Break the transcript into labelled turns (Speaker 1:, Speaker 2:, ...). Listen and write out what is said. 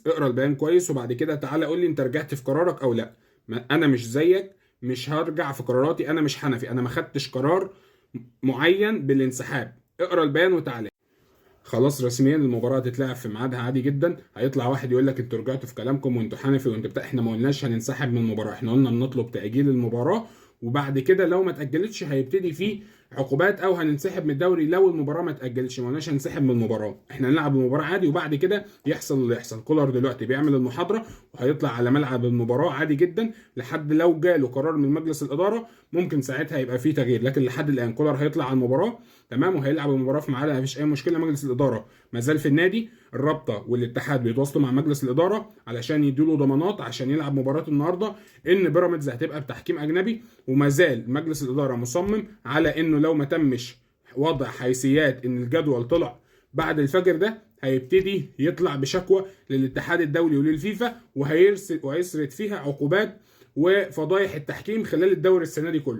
Speaker 1: اقرا البيان كويس وبعد كده تعالى قول لي انت رجعت في قرارك او لا. انا مش زيك، مش هرجع في قراراتي، انا مش حنفي، انا ما خدتش قرار معين بالانسحاب. اقرا البيان وتعالى. خلاص رسميا المباراه هتتلعب في ميعادها عادي جدا. هيطلع واحد يقول لك انتوا رجعتوا في كلامكم وانتوا حنفي وانتوا بتاع. احنا ما قلناش هننسحب من المباراه، احنا قلنا نطلب تاجيل المباراه، وبعد كده لو ما اتاجلتش هيبتدي فيه عقوبات او هننسحب من الدوري لو المباراه ما اتاجلتش. ما قلناش هنسحب من المباراه، احنا نلعب المباراه عادي وبعد كده يحصل اللي يحصل. كولر دلوقتي بيعمل المحاضره وهيطلع على ملعب المباراه عادي جدا، لحد لو جاله قرار من مجلس الاداره ممكن ساعتها يبقى فيه تغيير، لكن لحد الان كولر هيطلع على المباراه تمام وهيلعب المباراه في ميعادها، مفيش اي مشكله. مجلس الاداره ما زال في النادي، الرابطه والاتحاد بيتواصلوا مع مجلس الاداره علشان يدوا ضمانات عشان يلعب مباراه النهارده، ان بيراميدز هتبقى بتحكيم اجنبي. وما زال مجلس الاداره مصمم على انه لو ما تمش وضع حيثيات ان الجدول طلع بعد الفجر ده، هيبتدي يطلع بشكوى للاتحاد الدولي وللفيفا، وهيسرد فيها عقوبات وفضايح التحكيم خلال الدوري السنه دي كله.